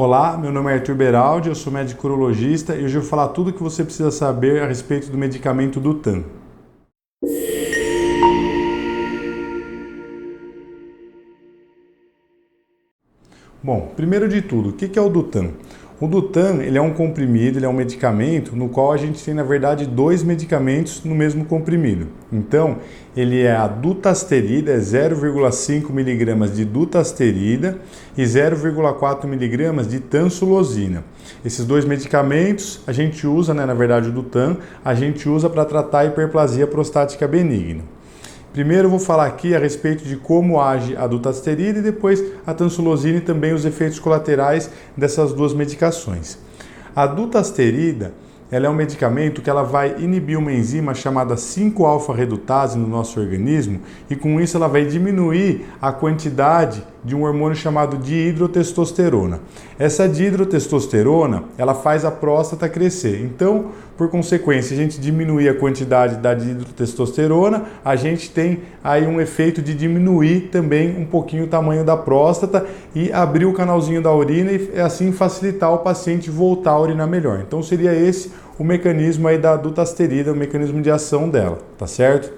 Olá, meu nome é Arthur Beraldi, eu sou médico urologista e hoje eu vou falar tudo o que você precisa saber a respeito do medicamento Dutan. Bom, primeiro de tudo, o que é o Dutan? O Dutan, ele é um comprimido, ele é um medicamento no qual a gente tem, na verdade, dois medicamentos no mesmo comprimido. Então, ele é a dutasterida, é 0,5 mg de dutasterida e 0,4 mg de tansulosina. Esses dois medicamentos a gente usa, na verdade o Dutan, a gente usa para tratar a hiperplasia prostática benigna. Primeiro eu vou falar aqui a respeito de como age a dutasterida e depois a tansulosina e também os efeitos colaterais dessas duas medicações. A dutasterida, ela é um medicamento que ela vai inibir uma enzima chamada 5-alfa-redutase no nosso organismo e com isso ela vai diminuir a quantidade de um hormônio chamado dihidrotestosterona. Essa dihidrotestosterona, ela faz a próstata crescer. Então, por consequência, a gente diminuir a quantidade da dihidrotestosterona, a gente tem aí um efeito de diminuir também um pouquinho o tamanho da próstata e abrir o canalzinho da urina e assim facilitar o paciente voltar a urinar melhor. Então seria esse o mecanismo aí da dutasterida, o mecanismo de ação dela, tá certo?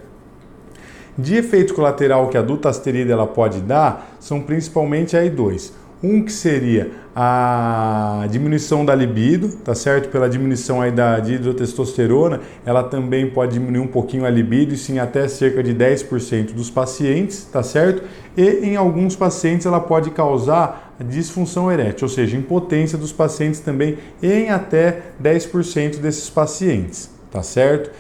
De efeito colateral que a dutasterida ela pode dar, são principalmente aí dois. Um que seria a diminuição da libido, tá certo? Pela diminuição aí da dihidrotestosterona, ela também pode diminuir um pouquinho a libido, e sim até cerca de 10% dos pacientes, tá certo? E em alguns pacientes ela pode causar disfunção erétil, ou seja, impotência dos pacientes também em até 10% desses pacientes, tá certo?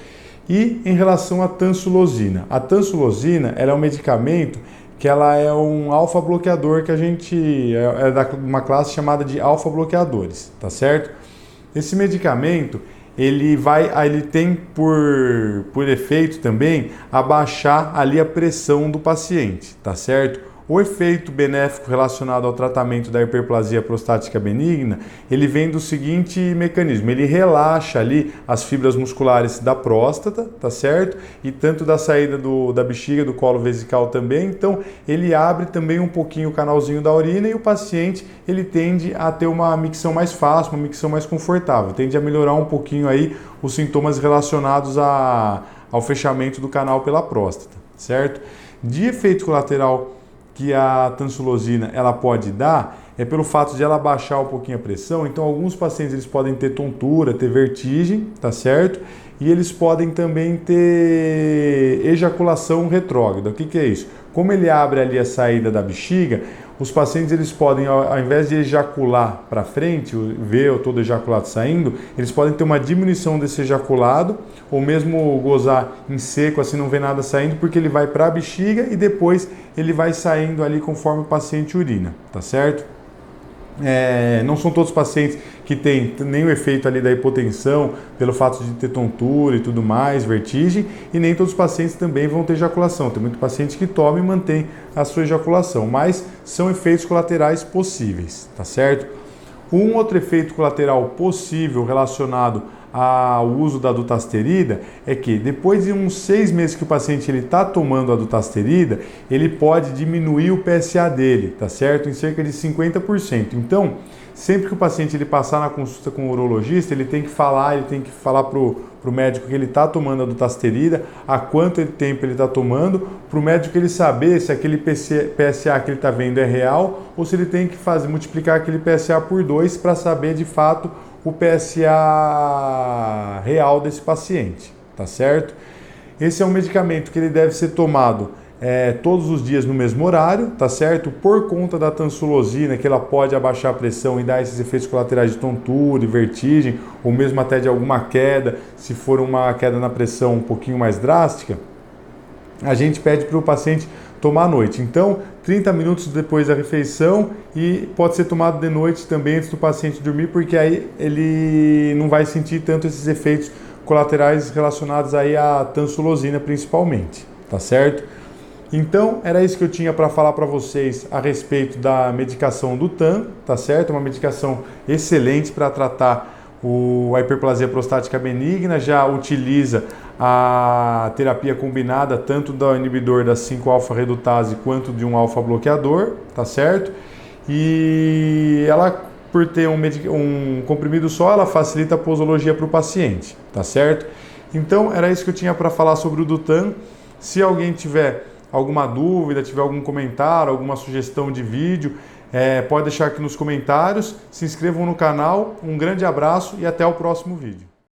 E em relação à tansulosina, a tansulosina ela é um medicamento que ela é um alfa-bloqueador que a gente é da uma classe chamada de alfa-bloqueadores, tá certo? Esse medicamento ele tem por efeito também abaixar ali a pressão do paciente, tá certo? O efeito benéfico relacionado ao tratamento da hiperplasia prostática benigna, ele vem do seguinte mecanismo, ele relaxa ali as fibras musculares da próstata, tá certo? E tanto da saída da bexiga, do colo vesical também, então ele abre também um pouquinho o canalzinho da urina e o paciente, ele tende a ter uma micção mais fácil, uma micção mais confortável, tende a melhorar um pouquinho aí os sintomas relacionados ao fechamento do canal pela próstata, certo? De efeito colateral que a tansulosina ela pode dar é pelo fato de ela baixar um pouquinho a pressão. Então alguns pacientes eles podem ter tontura, ter vertigem, tá certo? E eles podem também ter ejaculação retrógrada. O que é isso? Como ele abre ali a saída da bexiga, os pacientes eles podem, ao invés de ejacular para frente, ver todo ejaculado saindo, eles podem ter uma diminuição desse ejaculado, ou mesmo gozar em seco, assim não vê nada saindo, porque ele vai para a bexiga e depois ele vai saindo ali conforme o paciente urina, tá certo? Não são todos os pacientes que têm nenhum efeito ali da hipotensão, pelo fato de ter tontura e tudo mais, vertigem, e nem todos os pacientes também vão ter ejaculação. Tem muito paciente que toma e mantém a sua ejaculação, mas são efeitos colaterais possíveis, tá certo? Um outro efeito colateral possível relacionado ao uso da dutasterida é que depois de uns 6 meses que o paciente está tomando a dutasterida, ele pode diminuir o PSA dele, tá certo? Em cerca de 50%. Então, sempre que o paciente ele passar na consulta com o urologista, ele tem que falar para o médico que ele está tomando a dutasterida, há quanto tempo ele está tomando, para o médico ele saber se aquele PSA que ele está vendo é real ou se ele tem que multiplicar aquele PSA por 2 para saber de fato o PSA real desse paciente, tá certo? Esse é um medicamento que ele deve ser tomado todos os dias no mesmo horário, tá certo? Por conta da tansulosina, que ela pode abaixar a pressão e dar esses efeitos colaterais de tontura e vertigem, ou mesmo até de alguma queda, se for uma queda na pressão um pouquinho mais drástica, a gente pede para o paciente tomar à noite. Então, 30 minutos depois da refeição e pode ser tomado de noite também antes do paciente dormir, porque aí ele não vai sentir tanto esses efeitos colaterais relacionados aí à tansulosina principalmente, tá certo? Então, era isso que eu tinha para falar para vocês a respeito da medicação Dutan, tá certo? É uma medicação excelente para tratar a hiperplasia prostática benigna, já utiliza a terapia combinada tanto do inibidor da 5-alfa-redutase quanto de um alfa-bloqueador, tá certo? E ela por ter um comprimido só, ela facilita a posologia para o paciente, tá certo? Então, era isso que eu tinha para falar sobre o Dutan. Se alguém tiver alguma dúvida, tiver algum comentário, alguma sugestão de vídeo, pode deixar aqui nos comentários. Se inscrevam no canal. Um grande abraço e até o próximo vídeo.